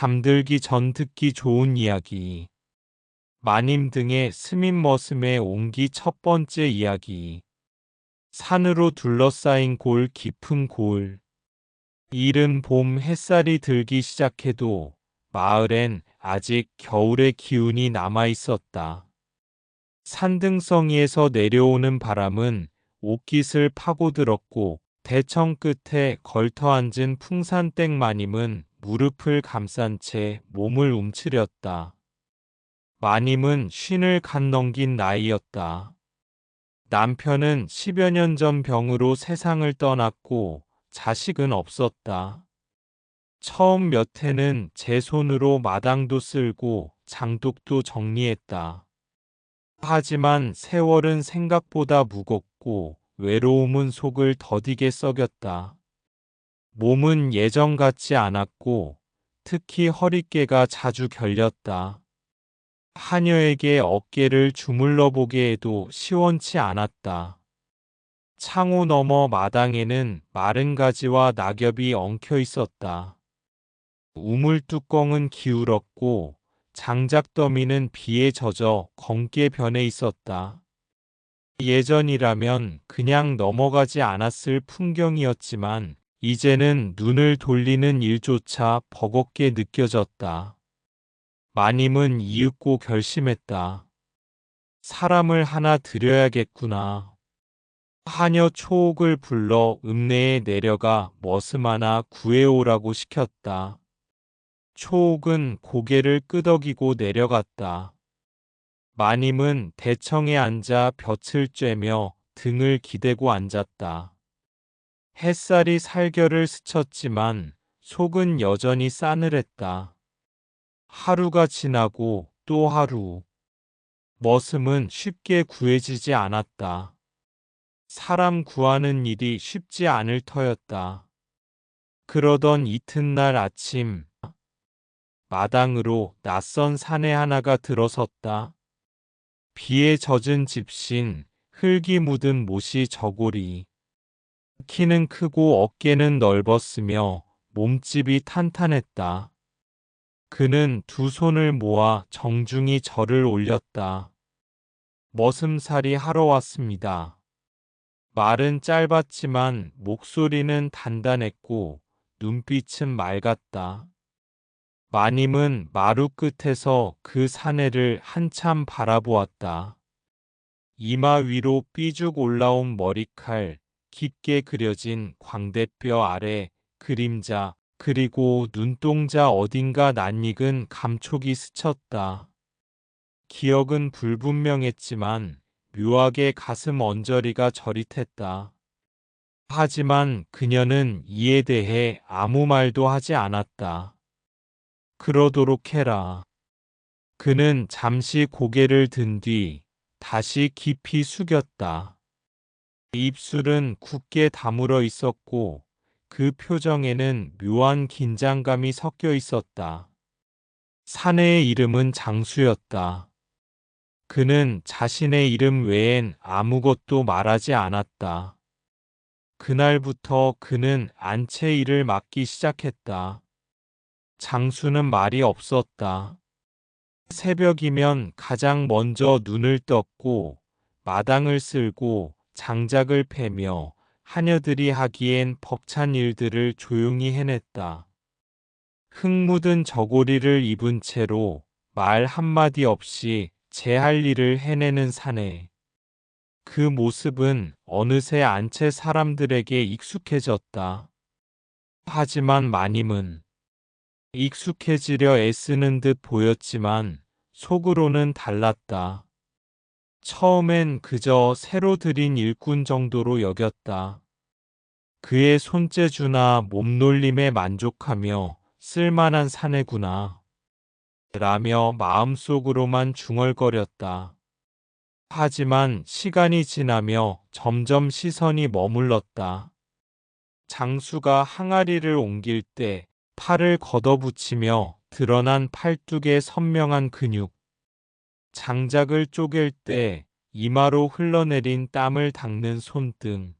잠들기 전 듣기 좋은 이야기. 마님 등의 스밋머슴에 옮기 첫 번째 이야기. 산으로 둘러싸인 골 깊은 골. 이른 봄 햇살이 들기 시작해도 마을엔 아직 겨울의 기운이 남아 있었다. 산등성이에서 내려오는 바람은 옷깃을 파고들었고 대청 끝에 걸터앉은 풍산댁 마님은 무릎을 감싼 채 몸을 움츠렸다. 마님은 쉰을 간 넘긴 나이였다. 남편은 10여 년 전 병으로 세상을 떠났고 자식은 없었다. 처음 몇 해는 제 손으로 마당도 쓸고 장독도 정리했다. 하지만 세월은 생각보다 무겁고 외로움은 속을 더디게 썩였다. 몸은 예전 같지 않았고 특히 허리깨가 자주 결렸다. 하녀에게 어깨를 주물러 보게 해도 시원치 않았다. 창호 너머 마당에는 마른 가지와 낙엽이 엉켜 있었다. 우물 뚜껑은 기울었고 장작 더미는 비에 젖어 검게 변해 있었다. 예전이라면 그냥 넘어가지 않았을 풍경이었지만 이제는 눈을 돌리는 일조차 버겁게 느껴졌다. 마님은 이윽고 결심했다. 사람을 하나 들여야겠구나. 하녀 초옥을 불러 읍내에 내려가 머슴 하나 구해오라고 시켰다. 초옥은 고개를 끄덕이고 내려갔다. 마님은 대청에 앉아 볕을 쬐며 등을 기대고 앉았다. 햇살이 살결을 스쳤지만 속은 여전히 싸늘했다. 하루가 지나고 또 하루. 머슴은 쉽게 구해지지 않았다. 사람 구하는 일이 쉽지 않을 터였다. 그러던 이튿날 아침, 마당으로 낯선 사내 하나가 들어섰다. 비에 젖은 집신, 흙이 묻은 못이 저고리. 키는 크고 어깨는 넓었으며 몸집이 탄탄했다. 그는 두 손을 모아 정중히 절을 올렸다. 머슴살이 하러 왔습니다. 말은 짧았지만 목소리는 단단했고 눈빛은 맑았다. 마님은 마루 끝에서 그 사내를 한참 바라보았다. 이마 위로 삐죽 올라온 머리칼, 깊게 그려진 광대뼈 아래 그림자, 그리고 눈동자 어딘가 낯익은 감촉이 스쳤다. 기억은 불분명했지만 묘하게 가슴 언저리가 저릿했다. 하지만 그녀는 이에 대해 아무 말도 하지 않았다. 그러도록 해라. 그는 잠시 고개를 든 뒤 다시 깊이 숙였다. 입술은 굳게 다물어 있었고 그 표정에는 묘한 긴장감이 섞여 있었다. 사내의 이름은 장수였다. 그는 자신의 이름 외엔 아무것도 말하지 않았다. 그날부터 그는 안채 일을 맡기 시작했다. 장수는 말이 없었다. 새벽이면 가장 먼저 눈을 떴고 마당을 쓸고 장작을 패며 하녀들이 하기엔 벅찬 일들을 조용히 해냈다. 흙 묻은 저고리를 입은 채로 말 한마디 없이 제 할 일을 해내는 사내. 그 모습은 어느새 안채 사람들에게 익숙해졌다. 하지만 마님은 익숙해지려 애쓰는 듯 보였지만 속으로는 달랐다. 처음엔 그저 새로 들인 일꾼 정도로 여겼다. 그의 손재주나 몸놀림에 만족하며 쓸만한 사내구나 라며 마음속으로만 중얼거렸다. 하지만 시간이 지나며 점점 시선이 머물렀다. 장수가 항아리를 옮길 때 팔을 걷어붙이며 드러난 팔뚝의 선명한 근육, 장작을 쪼갤 때 이마로 흘러내린 땀을 닦는 손등,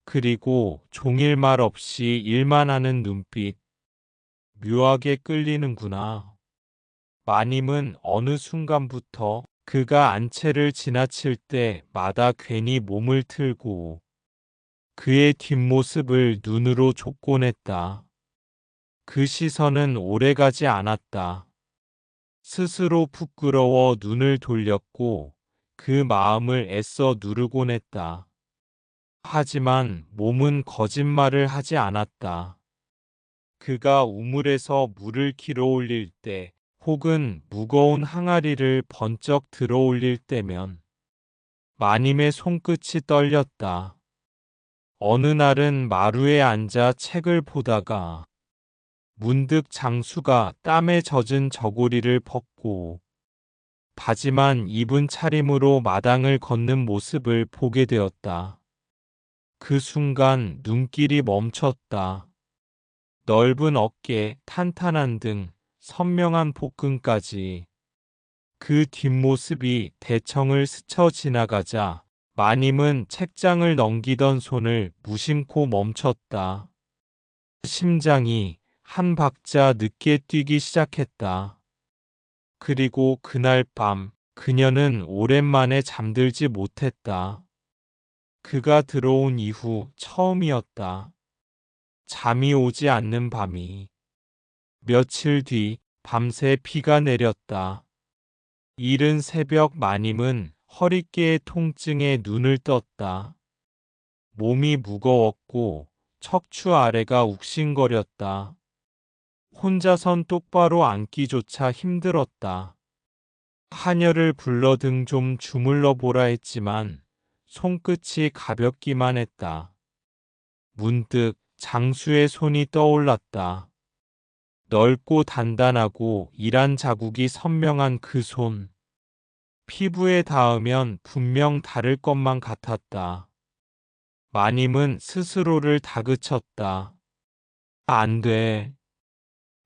그리고 종일 말 없이 일만 하는 눈빛. 묘하게 끌리는구나. 마님은 어느 순간부터 그가 안채를 지나칠 때마다 괜히 몸을 틀고 그의 뒷모습을 눈으로 족곤 했다. 그 시선은 오래가지 않았다. 스스로 부끄러워 눈을 돌렸고 그 마음을 애써 누르곤 했다. 하지만 몸은 거짓말을 하지 않았다. 그가 우물에서 물을 길어 올릴 때 혹은 무거운 항아리를 번쩍 들어 올릴 때면 마님의 손끝이 떨렸다. 어느 날은 마루에 앉아 책을 보다가 문득 장수가 땀에 젖은 저고리를 벗고 바지만 입은 차림으로 마당을 걷는 모습을 보게 되었다. 그 순간 눈길이 멈췄다. 넓은 어깨, 탄탄한 등, 선명한 복근까지 그 뒷모습이 대청을 스쳐 지나가자 마님은 책장을 넘기던 손을 무심코 멈췄다. 심장이 한 박자 늦게 뛰기 시작했다. 그리고 그날 밤 그녀는 오랜만에 잠들지 못했다. 그가 들어온 이후 처음이었다. 잠이 오지 않는 밤이. 며칠 뒤 밤새 비가 내렸다. 이른 새벽 마님은 허리깨의 통증에 눈을 떴다. 몸이 무거웠고 척추 아래가 욱신거렸다. 혼자선 똑바로 앉기조차 힘들었다. 하녀를 불러 등 좀 주물러 보라 했지만 손끝이 가볍기만 했다. 문득 장수의 손이 떠올랐다. 넓고 단단하고 일한 자국이 선명한 그 손. 피부에 닿으면 분명 다를 것만 같았다. 마님은 스스로를 다그쳤다. 안 돼.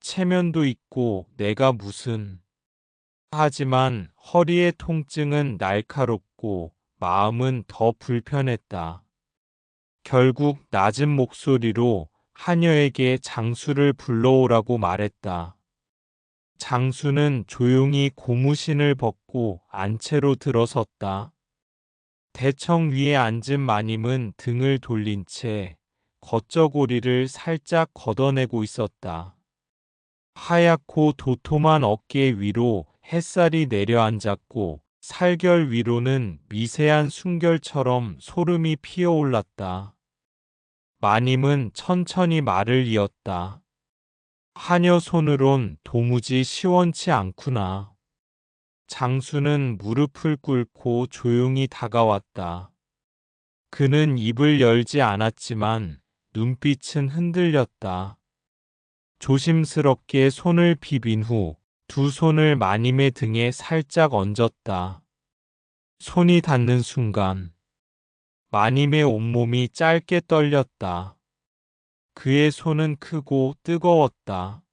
체면도 있고 내가 무슨. 하지만 허리의 통증은 날카롭고 마음은 더 불편했다. 결국 낮은 목소리로 하녀에게 장수를 불러오라고 말했다. 장수는 조용히 고무신을 벗고 안채로 들어섰다. 대청 위에 앉은 마님은 등을 돌린 채 겉저고리를 살짝 걷어내고 있었다. 하얗고 도톰한 어깨 위로 햇살이 내려앉았고 살결 위로는 미세한 순결처럼 소름이 피어올랐다. 마님은 천천히 말을 이었다. 하녀 손으론 도무지 시원치 않구나. 장수는 무릎을 꿇고 조용히 다가왔다. 그는 입을 열지 않았지만 눈빛은 흔들렸다. 조심스럽게 손을 비빈 후 두 손을 마님의 등에 살짝 얹었다. 손이 닿는 순간 마님의 온몸이 짧게 떨렸다. 그의 손은 크고 뜨거웠다.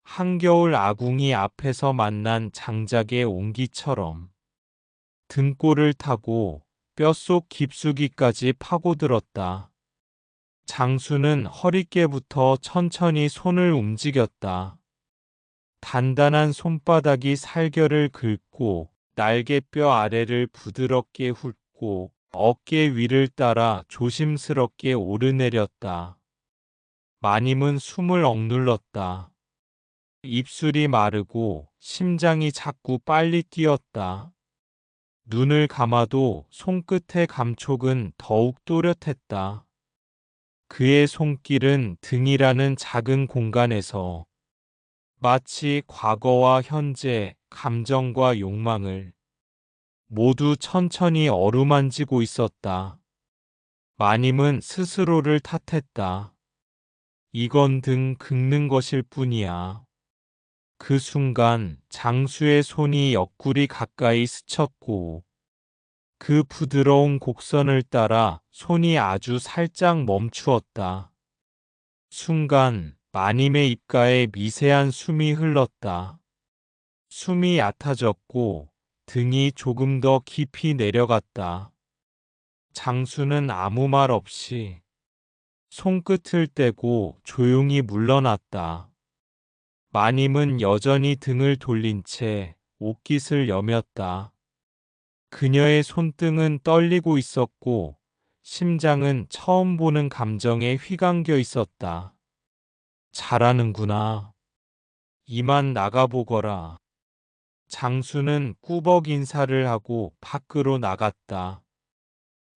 한겨울 아궁이 앞에서 만난 장작의 온기처럼 등골을 타고 뼛속 깊숙이까지 파고들었다. 장수는 허리께부터 천천히 손을 움직였다. 단단한 손바닥이 살결을 긁고 날개뼈 아래를 부드럽게 훑고 어깨 위를 따라 조심스럽게 오르내렸다. 마님은 숨을 억눌렀다. 입술이 마르고 심장이 자꾸 빨리 뛰었다. 눈을 감아도 손끝의 감촉은 더욱 또렷했다. 그의 손길은 등이라는 작은 공간에서 마치 과거와 현재, 감정과 욕망을 모두 천천히 어루만지고 있었다. 마님은 스스로를 탓했다. 이건 등 긁는 것일 뿐이야. 그 순간 장수의 손이 옆구리 가까이 스쳤고 그 부드러운 곡선을 따라 손이 아주 살짝 멈추었다. 순간 마님의 입가에 미세한 숨이 흘렀다. 숨이 얕아졌고 등이 조금 더 깊이 내려갔다. 장수는 아무 말 없이 손끝을 떼고 조용히 물러났다. 마님은 여전히 등을 돌린 채 옷깃을 여몄다. 그녀의 손등은 떨리고 있었고 심장은 처음 보는 감정에 휘감겨 있었다. 잘하는구나. 이만 나가보거라. 장수는 꾸벅 인사를 하고 밖으로 나갔다.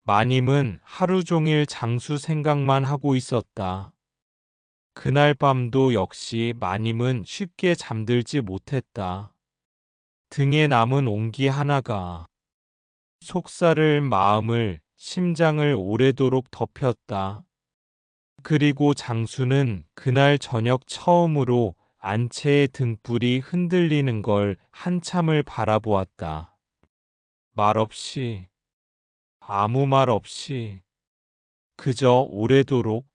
마님은 하루 종일 장수 생각만 하고 있었다. 그날 밤도 역시 마님은 쉽게 잠들지 못했다. 등에 남은 온기 하나가 속살을, 마음을, 심장을 오래도록 덮였다. 그리고 장수는 그날 저녁 처음으로 안채의 등불이 흔들리는 걸 한참을 바라보았다. 말없이, 아무 말 없이, 그저 오래도록